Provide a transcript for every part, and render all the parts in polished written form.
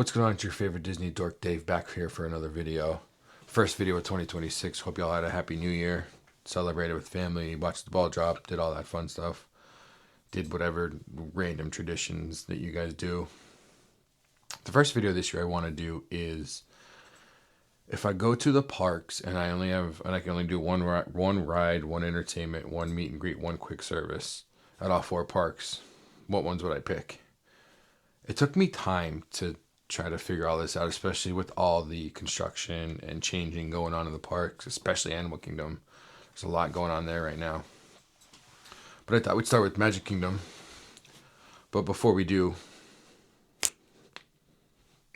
What's going on? It's your favorite Disney dork, Dave, back here for another video. First video of 2026. Hope y'all had a happy new year. Celebrated with family, watched the ball drop, did all that fun stuff. Did whatever random traditions that you guys do. The first video this year I want to do is if I go to the parks and I can only do one ride, one entertainment, one meet and greet, one quick service at all four parks, what ones would I pick? It took me time to try to figure all this out, especially with all the construction and changing going on in the parks, especially Animal Kingdom. There's a lot going on there right now. But I thought we'd start with Magic Kingdom. But before we do,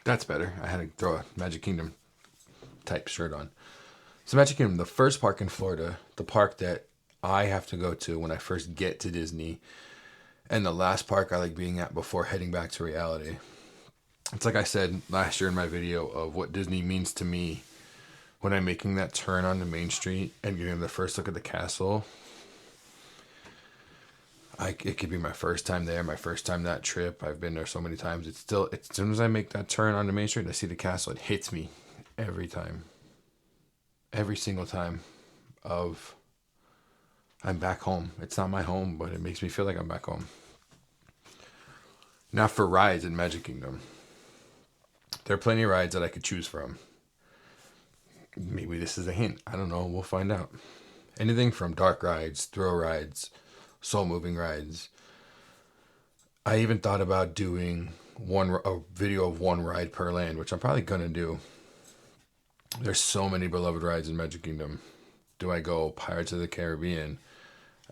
that's better. I had to throw a Magic Kingdom type shirt on. So Magic Kingdom, the first park in Florida, the park that I have to go to when I first get to Disney, and the last park I like being at before heading back to reality. It's like I said last year in my video of what Disney means to me when I'm making that turn onto Main Street and getting the first look at the castle. It could be my first time there, my first time that trip. I've been there so many times. It's as soon as I make that turn onto Main Street and I see the castle, it hits me every time. Every single time of I'm back home. It's not my home, but it makes me feel like I'm back home. Now for rides in Magic Kingdom. There are plenty of rides that I could choose from. Maybe this is a hint. I don't know. We'll find out. Anything from dark rides, thrill rides, soul moving rides. I even thought about doing a video of one ride per land, which I'm probably gonna do. There's so many beloved rides in Magic Kingdom. Do I go Pirates of the Caribbean?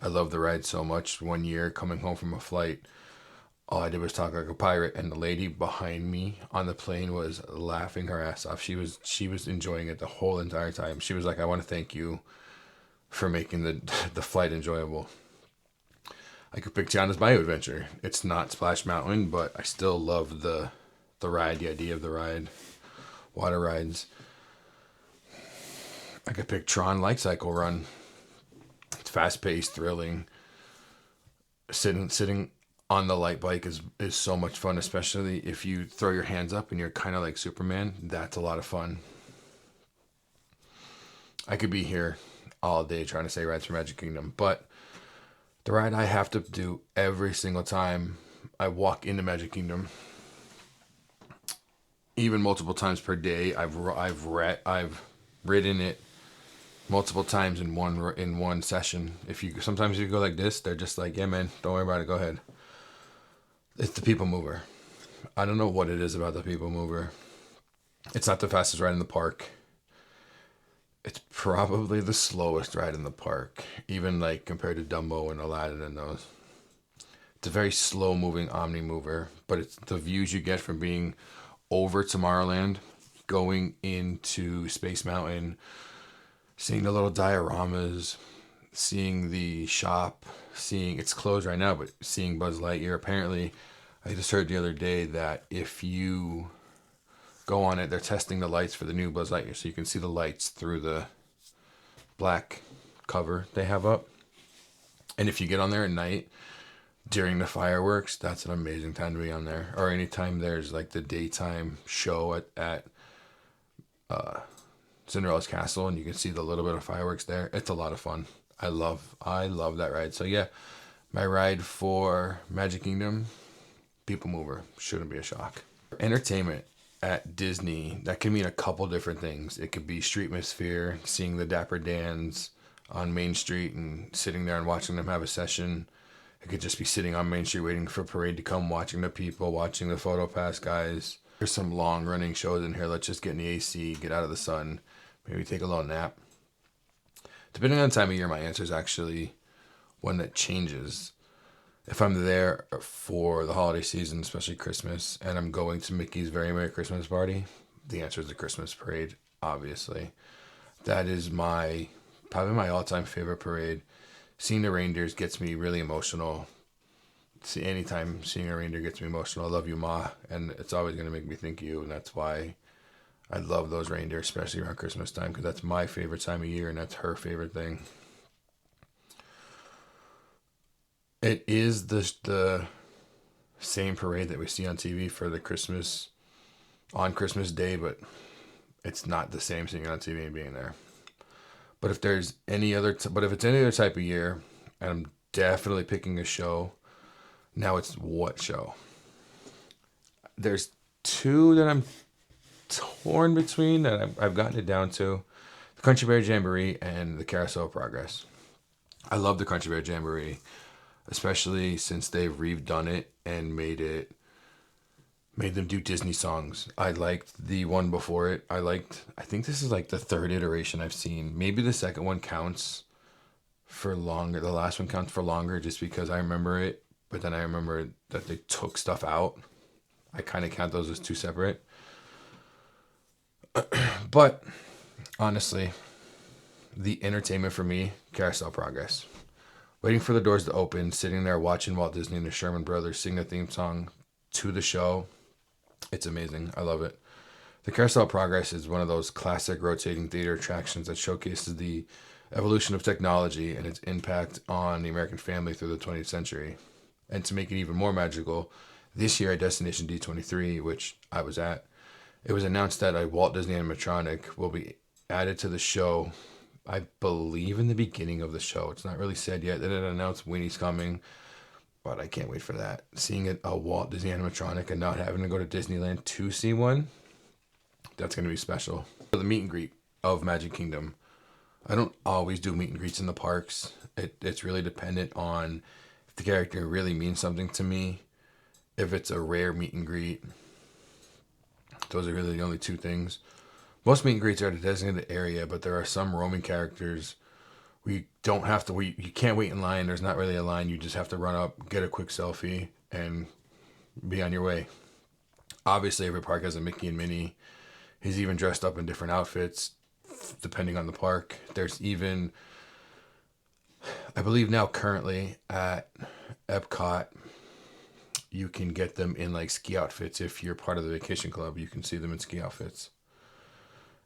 I love the ride so much. One year coming home from a flight, all I did was talk like a pirate, and the lady behind me on the plane was laughing her ass off. She was enjoying it the whole entire time. She was like, "I want to thank you for making the flight enjoyable." I could pick Tiana's Bayou Adventure. It's not Splash Mountain, but I still love the ride, the idea of the ride, water rides. I could pick Tron Light Cycle Run. It's fast paced, thrilling. Sitting on the light bike is so much fun, especially if you throw your hands up and you're kind of like Superman. That's a lot of fun. I could be here all day trying to say rides for Magic Kingdom, but the ride I have to do every single time I walk into Magic Kingdom, even multiple times per day, I've ridden it multiple times in one session. Sometimes you go like this, they're just like, "Yeah, man, don't worry about it. Go ahead." It's the People Mover. I don't know what it is about the People Mover. It's not the fastest ride in the park. It's probably the slowest ride in the park, even like compared to Dumbo and Aladdin and those. It's a very slow moving Omni Mover, but it's the views you get from being over Tomorrowland, going into Space Mountain, seeing the little dioramas, seeing the shop, seeing it's closed right now, but seeing Buzz Lightyear. Apparently, I just heard the other day that if you go on it, they're testing the lights for the new Buzz Lightyear, so you can see the lights through the black cover they have up. And if you get on there at night during the fireworks, that's an amazing time to be on there. Or anytime there's like the daytime show at Cinderella's Castle, and you can see the little bit of fireworks there. It's a lot of fun. I love that ride. So yeah, my ride for Magic Kingdom, People Mover, shouldn't be a shock. Entertainment at Disney, that can mean a couple different things. It could be Streetmosphere, seeing the Dapper Dans on Main Street and sitting there and watching them have a session. It could just be sitting on Main Street waiting for parade to come, watching the people, watching the photo pass guys. There's some long running shows in here. Let's just get in the AC, get out of the sun, maybe take a little nap. Depending on the time of year, my answer is actually one that changes. If I'm there for the holiday season, especially Christmas, and I'm going to Mickey's Very Merry Christmas Party, the answer is the Christmas parade, obviously. That is probably my all-time favorite parade. Seeing the reindeers gets me really emotional. Anytime seeing a reindeer gets me emotional. I love you, Ma, and it's always going to make me think of you, and that's why I love those reindeer, especially around Christmas time, because that's my favorite time of year, and that's her favorite thing. It is the same parade that we see on TV for the Christmas on Christmas Day, but it's not the same seeing it on TV and being there. But if there's any other, but if it's any other type of year, and I'm definitely picking a show, now it's what show? There's two that I'm torn between that I've gotten it down to: the Country Bear Jamboree and the Carousel of Progress. I love the Country Bear Jamboree, especially since they've redone it and made them do Disney songs. I liked the one before it. I think this is like the third iteration I've seen. Maybe the second one counts for longer. The last one counts for longer just because I remember it, but then I remember that they took stuff out. I kind of count those as two separate. But honestly, the entertainment for me, Carousel Progress. Waiting for the doors to open, sitting there watching Walt Disney and the Sherman Brothers sing the theme song to the show. It's amazing. I love it. The Carousel Progress is one of those classic rotating theater attractions that showcases the evolution of technology and its impact on the American family through the 20th century. And to make it even more magical, this year at Destination D23, which I was at, it was announced that a Walt Disney animatronic will be added to the show, I believe in the beginning of the show. It's not really said yet. They didn't announce Winnie's coming, but I can't wait for that. Seeing a Walt Disney animatronic and not having to go to Disneyland to see one, that's going to be special. For the meet and greet of Magic Kingdom, I don't always do meet and greets in the parks. It's really dependent on if the character really means something to me. If it's a rare meet and greet, those are really the only two things. Most meet and greets are at a designated area, but there are some roaming characters we don't have to wait. You can't wait in line. There's not really a line. You just have to run up, get a quick selfie, and be on your way. Obviously, every park has a Mickey and Minnie. He's even dressed up in different outfits, depending on the park. There's even, I believe now currently at Epcot, you can get them in like ski outfits. If you're part of the vacation club, you can see them in ski outfits.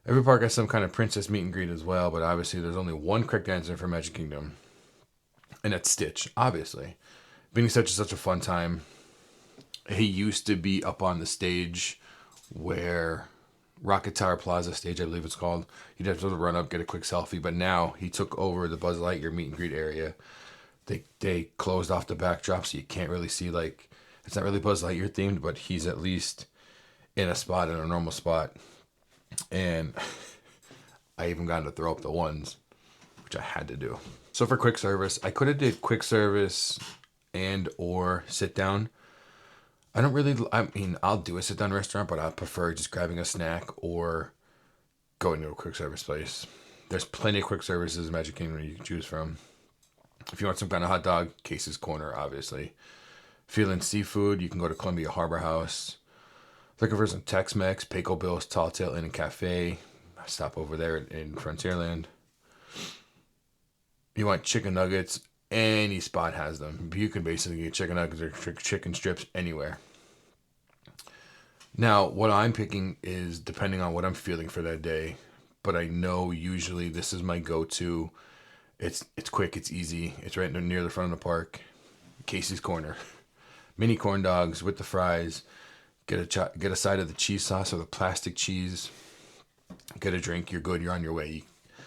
Every park has some kind of princess meet and greet as well, but obviously there's only one correct answer for Magic Kingdom, and that's Stitch, obviously. Being Stitch is such a fun time. He used to be up on the stage where Rocket Tower Plaza stage, I believe it's called. You'd have to run up, get a quick selfie, but now he took over the Buzz Lightyear meet and greet area. They closed off the backdrop, so you can't really see, like, it's not really Buzz Lightyear themed, but he's at least in a spot, in a normal spot. And I even got to throw up the ones, which I had to do. So for quick service, I could have did quick service and or sit down. I mean, I'll do a sit down restaurant, but I prefer just grabbing a snack or going to a quick service place. There's plenty of quick services in Magic Kingdom you can choose from. If you want some kind of hot dog, Casey's Corner, obviously. Feeling seafood, you can go to Columbia Harbor House. Looking for some Tex-Mex, Pecos Bill's Tall Tale Inn and Cafe. Stop over there in Frontierland. You want chicken nuggets, any spot has them. You can basically get chicken nuggets or chicken strips anywhere. Now, what I'm picking is depending on what I'm feeling for that day. But I know usually this is my go-to. It's quick, it's easy. It's right near the front of the park. Casey's Corner. Mini corn dogs with the fries. Get a side of the cheese sauce or the plastic cheese. Get a drink. You're good. You're on your way.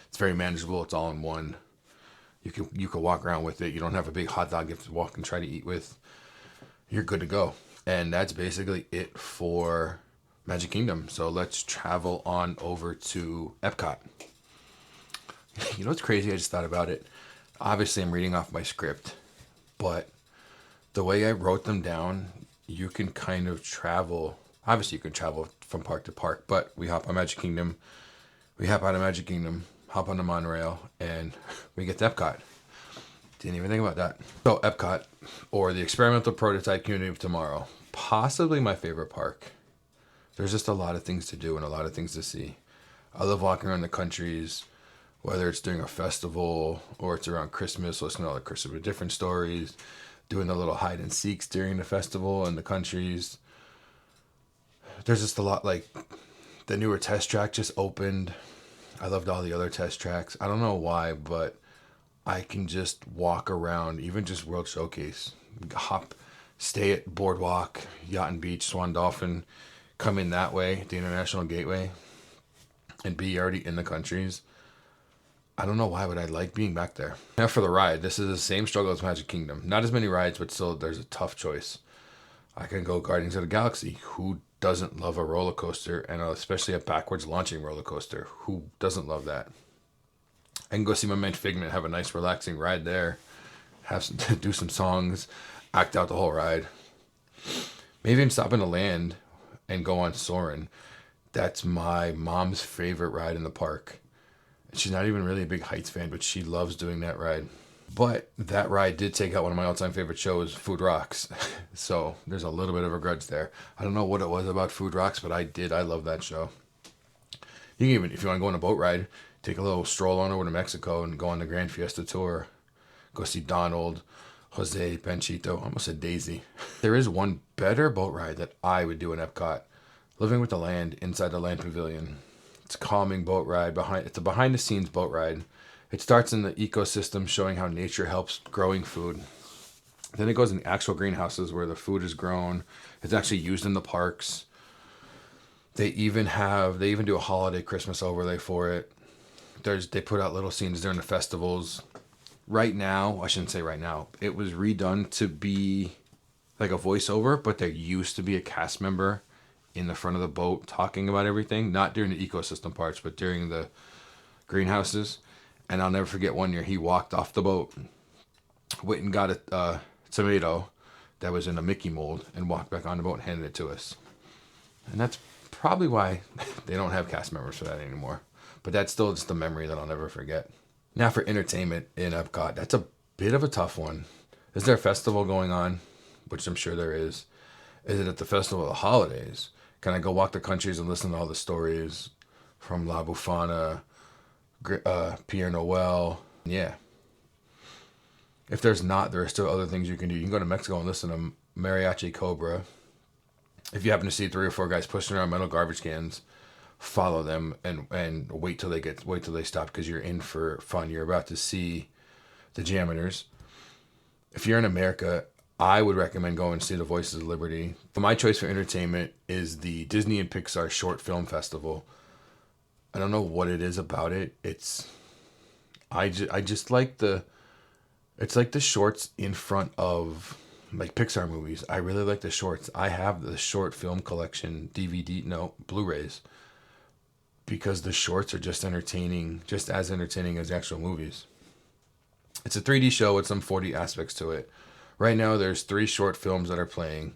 It's very manageable. It's all in one. You can walk around with it. You don't have a big hot dog you have to walk and try to eat with. You're good to go. And that's basically it for Magic Kingdom. So let's travel on over to Epcot. You know what's crazy? I just thought about it. Obviously, I'm reading off my script, but the way I wrote them down, you can kind of travel. Obviously, you can travel from park to park, but we hop on Magic Kingdom. We hop out of Magic Kingdom, hop on the monorail, and we get to Epcot. Didn't even think about that. So Epcot, or the Experimental Prototype Community of Tomorrow, possibly my favorite park. There's just a lot of things to do and a lot of things to see. I love walking around the countries, whether it's during a festival or it's around Christmas, listening to all the Christmas different stories, doing the little hide and seeks during the festival and the countries. There's just a lot, like the newer test track just opened. I loved all the other test tracks. I don't know why, but I can just walk around, even just World Showcase, stay at Boardwalk, Yacht and Beach, Swan Dolphin, come in that way, the International Gateway, and B, already in the countries. I don't know why, but I like being back there. Now for the ride, this is the same struggle as Magic Kingdom. Not as many rides, but still there's a tough choice. I can go Guardians of the Galaxy. Who doesn't love a roller coaster, and especially a backwards launching roller coaster? Who doesn't love that? I can go see my man Figment, have a nice relaxing ride there, have some, do some songs, act out the whole ride. Maybe even stop in the land and go on Soarin'. That's my mom's favorite ride in the park. She's not even really a big heights fan, but she loves doing that ride. But that ride did take out one of my all-time favorite shows, Food Rocks. So there's a little bit of a grudge there. I don't know what it was about Food Rocks, but I love that show. You can even, if you want to go on a boat ride, take a little stroll on over to Mexico and go on the Grand Fiesta Tour. Go see Donald, Jose, Panchito, almost a Daisy. There is one better boat ride that I would do in Epcot. Living with the Land, inside the Land Pavilion. It's a calming boat ride. It's a behind-the-scenes boat ride. It starts in the ecosystem, showing how nature helps growing food. Then it goes in the actual greenhouses where the food is grown. It's actually used in the parks. They even do a holiday Christmas overlay for it. They put out little scenes during the festivals. Right now, I shouldn't say right now, it was redone to be like a voiceover, but there used to be a cast member in the front of the boat talking about everything, not during the ecosystem parts, but during the greenhouses. And I'll never forget one year he walked off the boat, went and got a tomato that was in a Mickey mold, and walked back on the boat and handed it to us. And that's probably why they don't have cast members for that anymore. But that's still just a memory that I'll never forget. Now for entertainment in Epcot, that's a bit of a tough one. Is there a festival going on? Which I'm sure there is. Is it at the Festival of the Holidays? Can I go walk the countries and listen to all the stories from La Bufana, Pierre Noel? Yeah. If there's not, there are still other things you can do. You can go to Mexico and listen to Mariachi Cobra. If you happen to see 3 or 4 guys pushing around metal garbage cans, follow them and wait till they stop, because you're in for fun. You're about to see the Jammers. If you're in America, I would recommend going and see the Voices of Liberty. But my choice for entertainment is the Disney and Pixar Short Film Festival. I don't know what it is about it. I just like it's like the shorts in front of like Pixar movies. I really like the shorts. I have the short film collection Blu-rays, because the shorts are just entertaining, just as entertaining as the actual movies. It's a 3D show with some 4D aspects to it. Right now, there's 3 short films that are playing.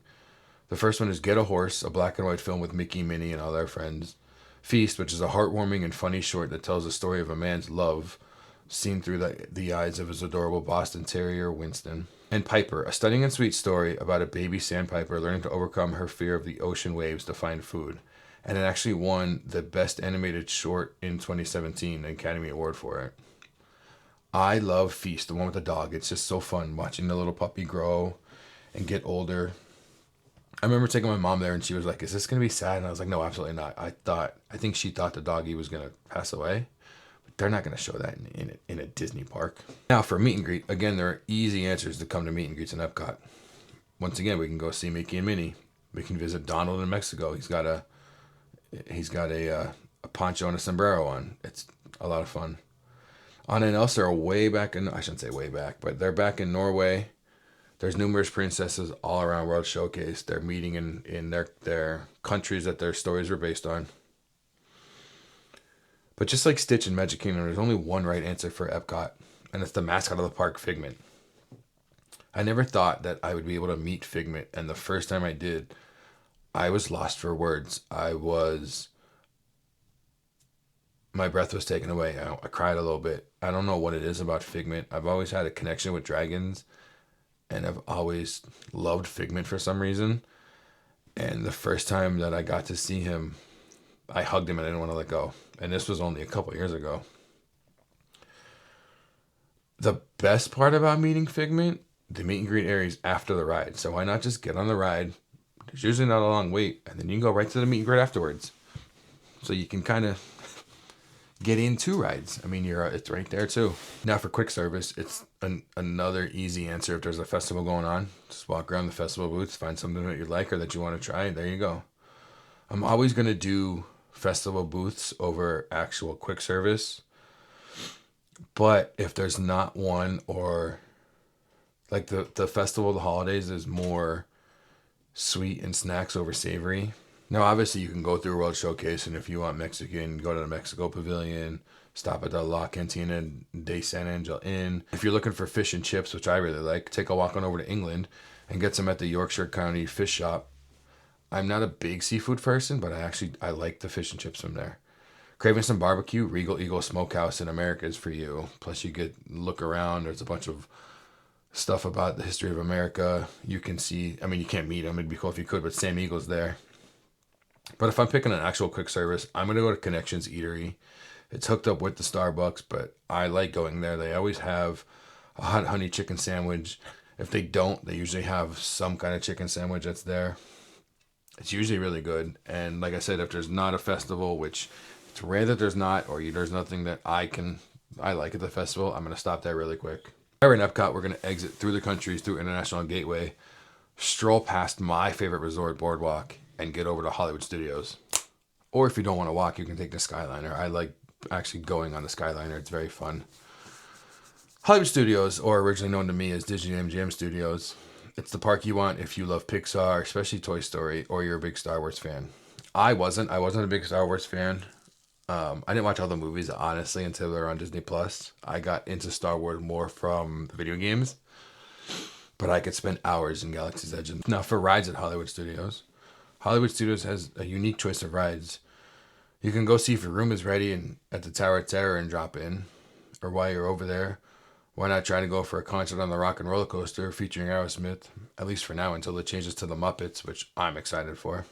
The first one is Get a Horse, a black and white film with Mickey, Minnie, and all their friends. Feast, which is a heartwarming and funny short that tells the story of a man's love seen through the eyes of his adorable Boston Terrier, Winston. And Piper, a stunning and sweet story about a baby sandpiper learning to overcome her fear of the ocean waves to find food. And it actually won the Best Animated Short in 2017, the Academy Award for it. I love Feast, the one with the dog. It's just so fun watching the little puppy grow and get older. I remember taking my mom there and she was like, "Is this going to be sad?" And I was like, "No, absolutely not." I think she thought the doggy was going to pass away. But they're not going to show that in a Disney park. Now for meet and greet, again, there are easy answers to come to meet and greets in Epcot. Once again, we can go see Mickey and Minnie. We can visit Donald in Mexico. He's got a poncho and a sombrero on. It's a lot of fun. Anna and Elsa are way back in, I shouldn't say way back, but they're back in Norway. There's numerous princesses all around World Showcase. They're meeting in their countries that their stories were based on. But just like Stitch and Magic Kingdom, there's only one right answer for Epcot, and it's the mascot of the park, Figment. I never thought that I would be able to meet Figment, and the first time I did, I was lost for words. My breath was taken away. I cried a little bit. I don't know what it is about Figment. I've always had a connection with dragons, and I've always loved Figment for some reason. And the first time that I got to see him, I hugged him and I didn't want to let go. And this was only a couple years ago. The best part about meeting Figment, the meet and greet area is after the ride. So why not just get on the ride? There's usually not a long wait, and then you can go right to the meet and greet afterwards. So you can kind of get in 2 rides. I mean, it's right there too. Now for quick service, it's another easy answer. If there's a festival going on, just walk around the festival booths, find something that you like or that you want to try. There you go. I'm always going to do festival booths over actual quick service. But if there's not one, or like the festival of the holidays is more sweet and snacks over savory. Now, obviously, you can go through World Showcase, and if you want Mexican, go to the Mexico Pavilion, stop at the La Cantina de San Angel Inn. If you're looking for fish and chips, which I really like, take a walk on over to England and get some at the Yorkshire County Fish Shop. I'm not a big seafood person, but I like the fish and chips from there. Craving some barbecue? Regal Eagle Smokehouse in America is for you. Plus, you get look around. There's a bunch of stuff about the history of America. You can see. I mean, you can't meet him. It'd be cool if you could, but Sam Eagle's there. But if I'm picking an actual quick service, I'm gonna go to Connections Eatery. It's hooked up with the Starbucks, but I like going there. They always have a hot honey chicken sandwich. If they don't, they usually have some kind of chicken sandwich that's there. It's usually really good. And like I said, if there's not a festival, which it's rare that there's not, or there's nothing that I like at the festival, I'm going to stop there really quick. We're in Epcot. We're going to exit through the countries, through International Gateway, stroll past my favorite resort, Boardwalk, and get over to Hollywood Studios. Or if you don't want to walk, you can take the Skyliner. I like actually going on the Skyliner. It's very fun. Hollywood Studios, or originally known to me as Disney MGM Studios, it's the park you want if you love Pixar, especially Toy Story, or you're a big Star Wars fan. I wasn't a big Star Wars fan. I didn't watch all the movies, honestly, until they were on Disney Plus. I got into Star Wars more from the video games, but I could spend hours in Galaxy's Edge. Now, for rides at Hollywood Studios has a unique choice of rides. You can go see if your room is ready and at the Tower of Terror and drop in, or while you're over there, why not try to go for a concert on the Rock and Roller Coaster featuring Aerosmith, at least for now, until it changes to the Muppets, which I'm excited for.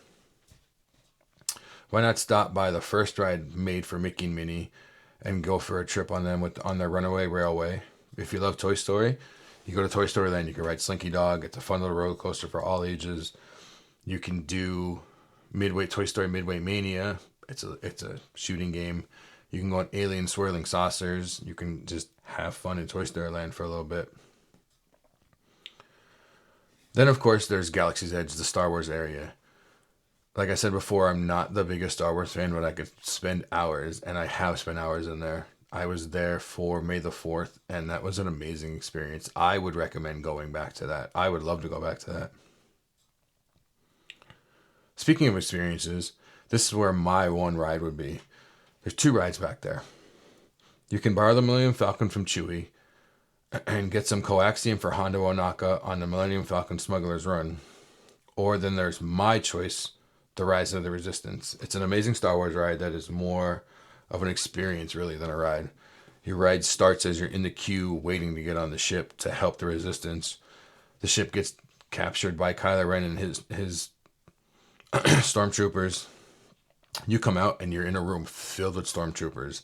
Why not stop by the first ride made for Mickey and Minnie and go for a trip on them on their Runaway Railway? If you love Toy Story, you go to Toy Story Land. You can ride Slinky Dog. It's a fun little roller coaster for all ages. You can do Toy Story Midway Mania. It's a shooting game. You can go on Alien Swirling Saucers. You can just have fun in Toy Story Land for a little bit. Then, of course, there's Galaxy's Edge, the Star Wars area. Like I said before, I'm not the biggest Star Wars fan, but I could spend hours, and I have spent hours in there. I was there for May the 4th, and that was an amazing experience. I would recommend going back to that. I would love to go back to that. Speaking of experiences, this is where my one ride would be. There's 2 rides back there. You can borrow the Millennium Falcon from Chewie and get some coaxium for Hondo Ohnaka on the Millennium Falcon Smuggler's Run. Or then there's my choice, the Rise of the Resistance. It's an amazing Star Wars ride that is more of an experience, really, than a ride. Your ride starts as you're in the queue waiting to get on the ship to help the Resistance. The ship gets captured by Kylo Ren and his stormtroopers. You come out and you're in a room filled with stormtroopers.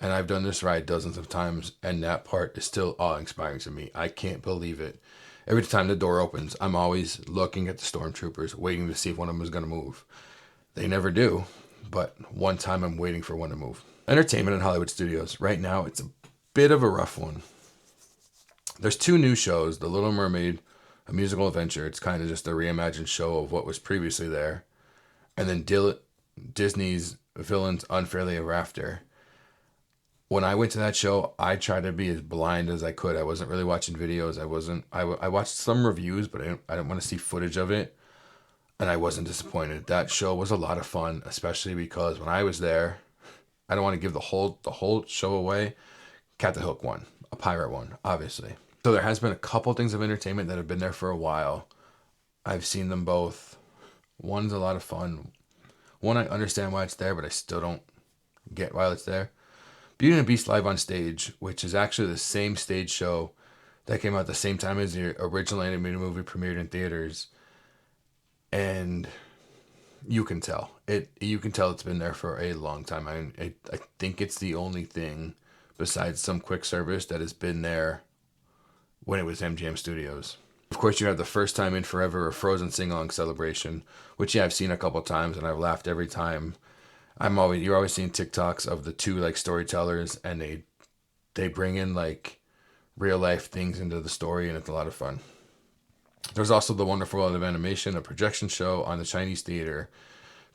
And I've done this ride dozens of times, and that part is still awe-inspiring to me. I can't believe it. Every time the door opens, I'm always looking at the stormtroopers, waiting to see if one of them is going to move. They never do, but one time I'm waiting for one to move. Entertainment in Hollywood Studios. Right now, it's a bit of a rough one. There's 2 new shows, The Little Mermaid, a musical adventure. It's kind of just a reimagined show of what was previously there. And then Disney's Villains Unfairly Ever After. When I went to that show, I tried to be as blind as I could. I wasn't really watching videos. I watched some reviews, but I didn't want to see footage of it. And I wasn't disappointed. That show was a lot of fun, especially because when I was there, I don't want to give the whole show away. Captain Hook won, a pirate one, obviously. So there has been a couple things of entertainment that have been there for a while. I've seen them both. One's a lot of fun. One, I understand why it's there, but I still don't get why it's there. Beauty and the Beast Live on Stage, which is actually the same stage show that came out at the same time as the original animated movie premiered in theaters. And you can tell. It's been there for a long time. I think it's the only thing besides some quick service that has been there when it was MGM Studios. Of course, you have the First Time in Forever, a Frozen sing-along celebration, which I've seen a couple times, and I've laughed every time. You're always seeing TikToks of the 2 storytellers, and they bring in real life things into the story, and it's a lot of fun. There's also The Wonderful World of Animation, a projection show on the Chinese Theater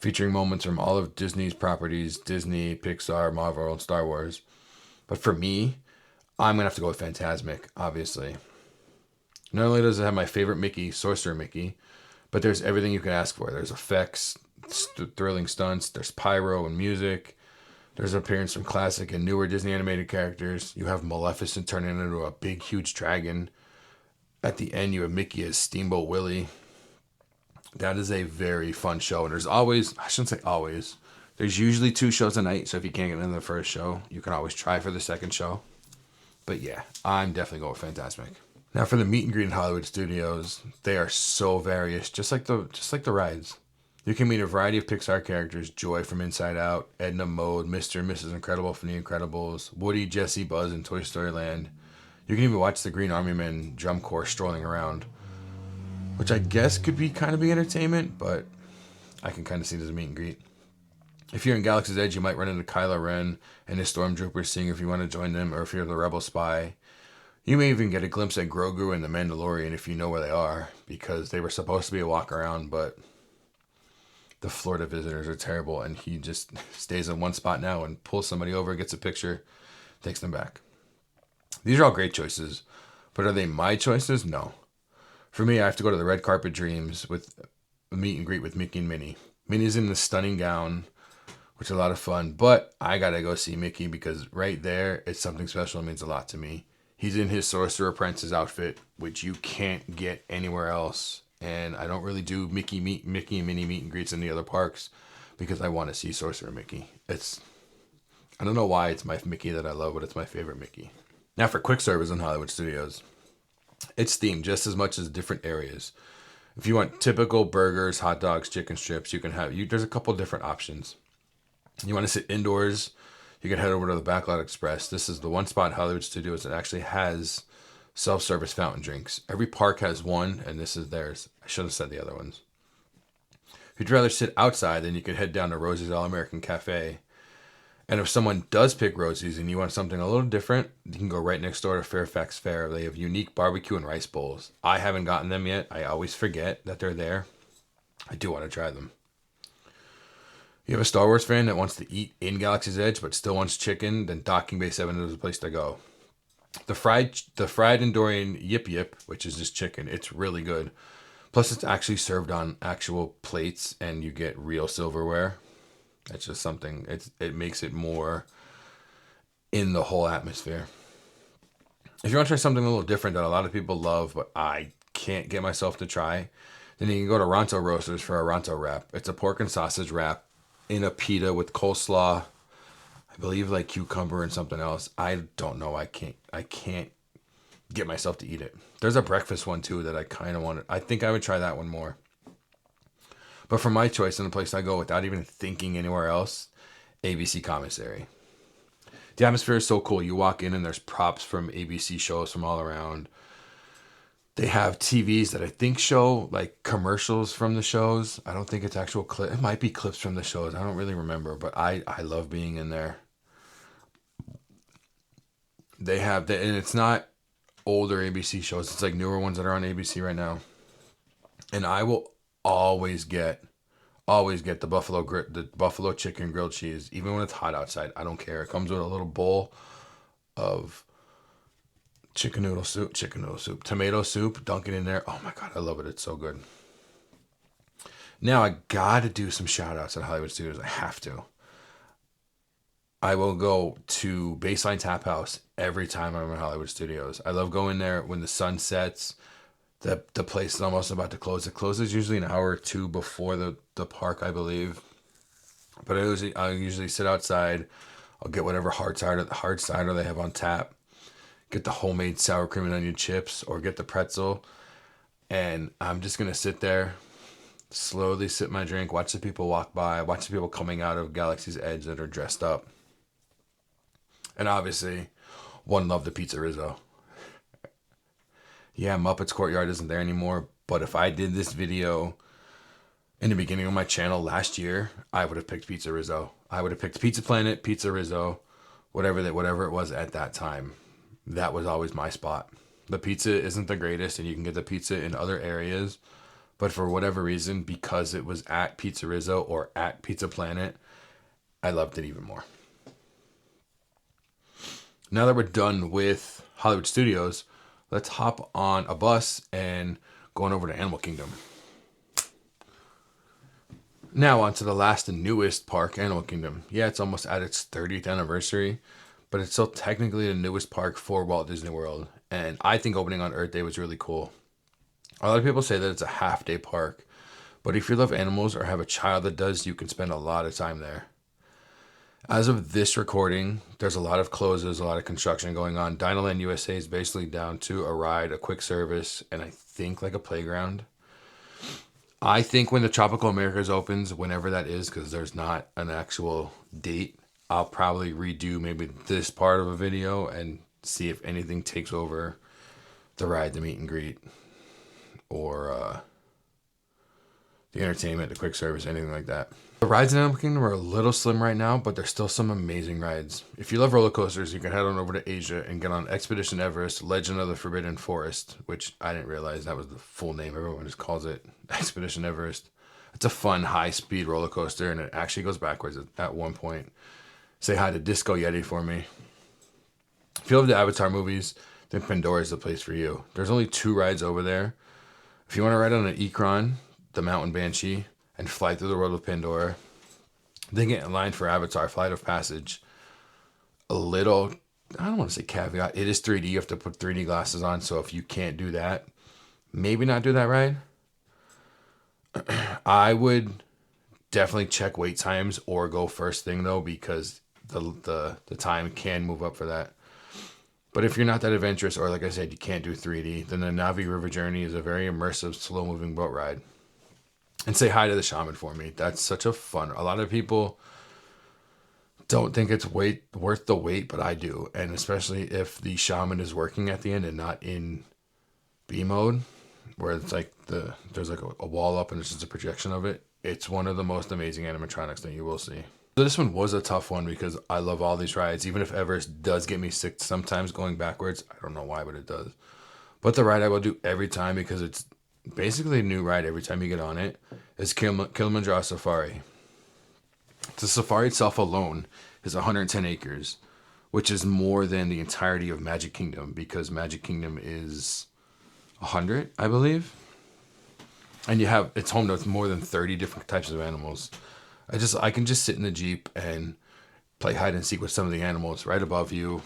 featuring moments from all of Disney's properties: Disney, Pixar, Marvel, and Star Wars. But for me, I'm gonna have to go with Fantasmic, obviously. Not only does it have my favorite Mickey, Sorcerer Mickey, but there's everything you can ask for. There's effects, thrilling stunts, there's pyro and music. There's an appearance from classic and newer Disney animated characters. You have Maleficent turning into a big, huge dragon. At the end, you have Mickey as Steamboat Willie. That is a very fun show. And there's always, I shouldn't say always, there's usually 2 shows a night. So if you can't get into the first show, you can always try for the second show. But yeah, I'm definitely going with Fantasmic. Now for the meet and greet in Hollywood Studios, they are so various, just like the rides. You can meet a variety of Pixar characters: Joy from Inside Out, Edna Mode, Mr. and Mrs. Incredible from The Incredibles, Woody, Jesse, Buzz in Toy Story Land. You can even watch the Green Army Men drum corps strolling around, which I guess could be kind of be entertainment, but I can kind of see it as a meet and greet. If you're in Galaxy's Edge, you might run into Kylo Ren and his stormtroopers, seeing if you want to join them, or if you're the Rebel spy. You may even get a glimpse at Grogu and the Mandalorian if you know where they are, because they were supposed to be a walk around, but the Florida visitors are terrible, and he just stays in one spot now and pulls somebody over, gets a picture, takes them back. These are all great choices, but are they my choices? No. For me, I have to go to the Red Carpet Dreams with a meet and greet with Mickey and Minnie. Minnie's in the stunning gown, which is a lot of fun, but I gotta go see Mickey because right there, it's something special. It means a lot to me. He's in his Sorcerer Apprentice outfit, which you can't get anywhere else. And I don't really do Mickey and Minnie meet and greets in the other parks because I want to see Sorcerer Mickey. I don't know why it's my Mickey that I love, but it's my favorite Mickey. Now for quick service in Hollywood Studios. It's themed just as much as different areas. If you want typical burgers, hot dogs, chicken strips, you can have, there's a couple different options. You want to sit indoors, you can head over to the Backlot Express. This is the one spot in Hollywood Studios that actually has self-service fountain drinks. Every park has one, and this is theirs. I should have said the other ones. If you'd rather sit outside, then you could head down to Rosie's All-American Cafe. And if someone does pick Rosie's and you want something a little different, you can go right next door to Fairfax Fair. They have unique barbecue and rice bowls. I haven't gotten them yet. I always forget that they're there. I do want to try them. You have a Star Wars fan that wants to eat in Galaxy's Edge but still wants chicken, then Docking Bay 7 is the place to go. The fried Endorian Yip Yip, which is just chicken, it's really good. Plus, it's actually served on actual plates, and you get real silverware. It's just something. It makes it more in the whole atmosphere. If you want to try something a little different that a lot of people love, but I can't get myself to try, then you can go to Ronto Roasters for a Ronto wrap. It's a pork and sausage wrap in a pita with coleslaw. I believe like cucumber and something else. I don't know. I can't get myself to eat it. There's a breakfast one too that I kind of wanted. I think I would try that one more. But for my choice and the place I go without even thinking anywhere else, ABC Commissary. The atmosphere is so cool. You walk in and there's props from ABC shows from all around. They have TVs that I think show like commercials from the shows. I don't think it's actual clip. It might be clips from the shows. I don't really remember, but I love being in there. They have and it's not older ABC shows. It's like newer ones that are on ABC right now. And I will always get the buffalo chicken grilled cheese, even when it's hot outside. I don't care. It comes with a little bowl of chicken noodle soup, tomato soup, dunk it in there. Oh my God, I love it. It's so good. Now I gotta do some shout outs at Hollywood Studios. I have to. I will go to Baseline Tap House every time I'm in Hollywood Studios. I love going there when the sun sets. The place is almost about to close. It closes usually an hour or two before the park, I believe. But I usually sit outside. I'll get whatever hard cider they have on tap. Get the homemade sour cream and onion chips, or get the pretzel. And I'm just going to sit there, slowly sip my drink, watch the people walk by, watch the people coming out of Galaxy's Edge that are dressed up. And obviously, one love the Pizza Rizzo. Yeah, Muppets Courtyard isn't there anymore, but if I did this video in the beginning of my channel last year, I would have picked Pizza Rizzo. I would have picked Pizza Planet, Pizza Rizzo, whatever it was at that time. That was always my spot. The pizza isn't the greatest, and you can get the pizza in other areas, But for whatever reason, because it was at Pizza Rizzo or at Pizza Planet, I loved it even more. Now that we're done with Hollywood Studios, let's hop on a bus and going over to Animal Kingdom. Now on to the last and newest park, Animal Kingdom. Yeah, it's almost at its 30th anniversary, but it's still technically the newest park for Walt Disney World. And I think opening on Earth Day was really cool. A lot of people say that it's a half-day park, but if you love animals or have a child that does, you can spend a lot of time there. As of this recording, there's a lot of closes, a lot of construction going on. Dinoland USA is basically down to a ride, a quick service, and I think like a playground. I think when the Tropical Americas opens, whenever that is, because there's not an actual date, I'll probably redo maybe this part of a video and see if anything takes over the ride, the meet and greet, or the entertainment, the quick service, anything like that. The rides in Animal Kingdom are a little slim right now, but there's still some amazing rides. If you love roller coasters, you can head on over to Asia and get on Expedition Everest, Legend of the Forbidden Forest, which I didn't realize that was the full name. Everyone just calls it Expedition Everest. It's a fun, high-speed roller coaster, and it actually goes backwards at one point. Say hi to Disco Yeti for me. If you love the Avatar movies, then Pandora is the place for you. There's only 2 rides over there. If you want to ride on an Ikran, the Mountain Banshee, and fly through the world with Pandora, then get in line for Avatar Flight of Passage. A little, I don't want to say caveat, it is 3D. You have to put 3D glasses on, so if you can't do that, maybe not do that ride. I would definitely check wait times or go first thing though, because the time can move up for that. But if you're not that adventurous, or like I said, you can't do 3D, then the Navi River Journey is a very immersive, slow-moving boat ride. And say hi to the shaman for me. That's such a fun. A lot of people don't think it's worth the wait, but I do. And especially if the shaman is working at the end and not in B mode, where it's like there's like a wall up and it's just a projection of it. It's one of the most amazing animatronics that you will see. So this one was a tough one because I love all these rides. Even if Everest does get me sick sometimes going backwards, I don't know why, but it does. But the ride I will do every time, because it's basically a new ride every time you get on it, is Kilimanjaro Safari. The safari itself alone is 110 acres, which is more than the entirety of Magic Kingdom, because Magic Kingdom is 100, I believe. And it's home to more than 30 different types of animals. I can just sit in the Jeep and play hide and seek with some of the animals right above you.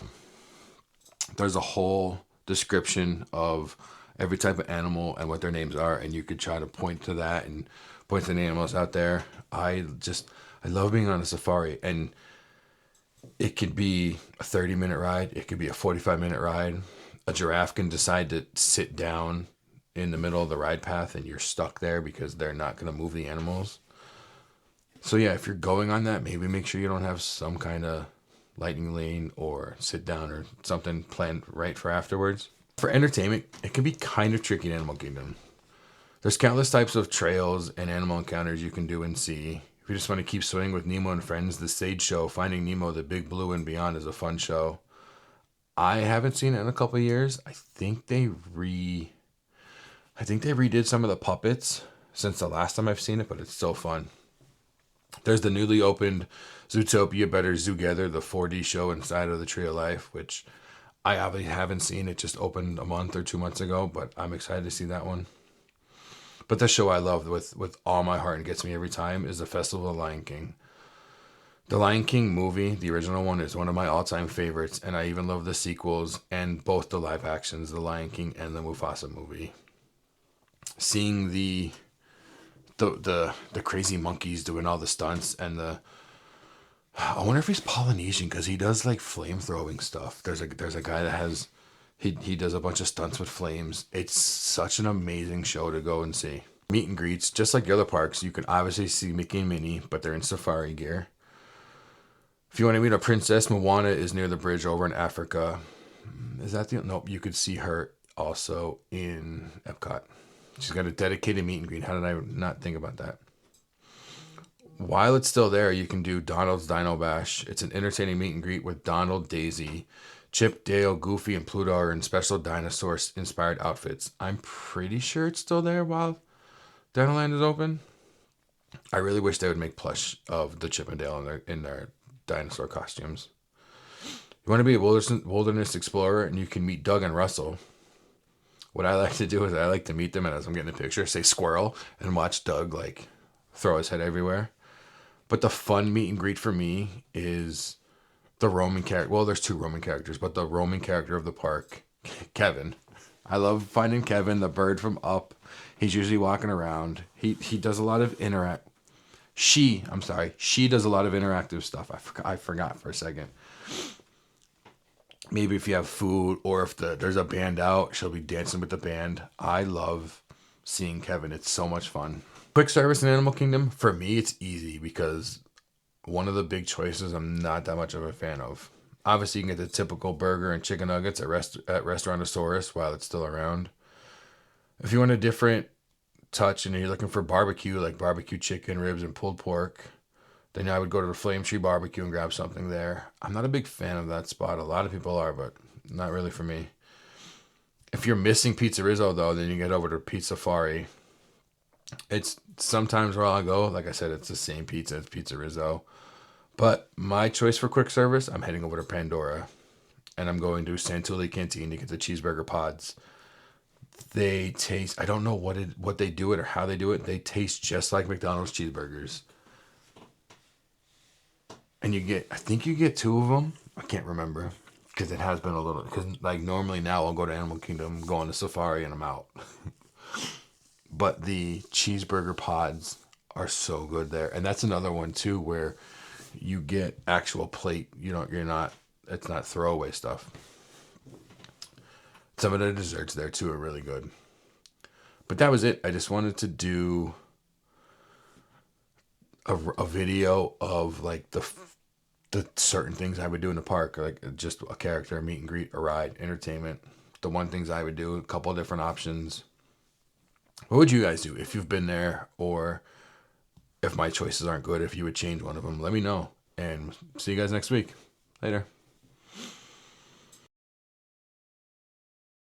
There's a whole description of every type of animal and what their names are, and you could try to point to that and point to the animals out there. I love being on a safari, and it could be a 30-minute ride. It could be a 45-minute ride. A giraffe can decide to sit down in the middle of the ride path, and you're stuck there because they're not going to move the animals. So yeah, if you're going on that, maybe make sure you don't have some kind of lightning lane or sit down or something planned right for afterwards. For entertainment, it can be kind of tricky in Animal Kingdom. There's countless types of trails and animal encounters you can do and see. If you just want to keep swimming with Nemo and Friends, the Stage Show, Finding Nemo, The Big Blue and Beyond is a fun show. I haven't seen it in a couple of years. I think they redid some of the puppets since the last time I've seen it, but it's still fun. There's the newly opened Zootopia Better Zoogether, the 4D show inside of the Tree of Life, which I obviously haven't seen. It just opened a month or 2 months ago, but I'm excited to see that one. But the show I love with all my heart and gets me every time is the Festival of the Lion King. The Lion King movie, the original one, is one of my all-time favorites, and I even love the sequels and both the live actions, the Lion King and the Mufasa movie. Seeing the crazy monkeys doing all the stunts, and I wonder if he's Polynesian, because he does like flame throwing stuff. There's a guy that has he does a bunch of stunts with flames. It's such an amazing show to go and see. Meet and greets, just like the other parks, you can obviously see Mickey and Minnie, but they're in safari gear. If you want to meet a princess, Moana is near the bridge over in Africa. Is that nope, you could see her also in Epcot. She's got a dedicated meet and greet. How did I not think about that? While it's still there, you can do Donald's Dino Bash. It's an entertaining meet and greet with Donald, Daisy, Chip, Dale, Goofy, and Pluto are in special dinosaur-inspired outfits. I'm pretty sure it's still there while Dinoland is open. I really wish they would make plush of the Chippendale in their dinosaur costumes. You want to be a wilderness explorer and you can meet Doug and Russell. What I like to do is I like to meet them, and as I'm getting a picture, say squirrel and watch Doug like throw his head everywhere. But the fun meet and greet for me is the Roman character. Well, there's two Roman characters, but the Roman character of the park, Kevin. I love finding Kevin, the bird from Up. He's usually walking around. He does a lot of interact. I'm sorry. She does a lot of interactive stuff. I forgot for a second. Maybe if you have food or if there's a band out, she'll be dancing with the band. I love seeing Kevin. It's so much fun. Quick service in Animal Kingdom, for me, it's easy because one of the big choices I'm not that much of a fan of. Obviously, you can get the typical burger and chicken nuggets at Restaurantosaurus while it's still around. If you want a different touch and you're looking for barbecue, like barbecue chicken, ribs, and pulled pork, then I would go to the Flame Tree Barbecue and grab something there. I'm not a big fan of that spot. A lot of people are, but not really for me. If you're missing Pizza Rizzo, though, then you get over to Pizza Safari. It's sometimes where I'll go. Like I said, it's the same pizza. It's Pizza Rizzo. But my choice for quick service, I'm heading over to Pandora. And I'm going to Santulli Canteen to get the cheeseburger pods. They taste, I don't know what they do it or how they do it. They taste just like McDonald's cheeseburgers. And I think you get two of them. I can't remember because it has been a little, because like normally now I'll go to Animal Kingdom, go on the safari, and I'm out. But the cheeseburger pods are so good there. And that's another one too where you get actual plate. It's not throwaway stuff. Some of the desserts there too are really good. But that was it. I just wanted to do a video of like the certain things I would do in the park, like just a character, a meet and greet, a ride, entertainment. The one things I would do, a couple of different options. What would you guys do if you've been there, or if my choices aren't good, if you would change one of them? Let me know, and see you guys next week. Later.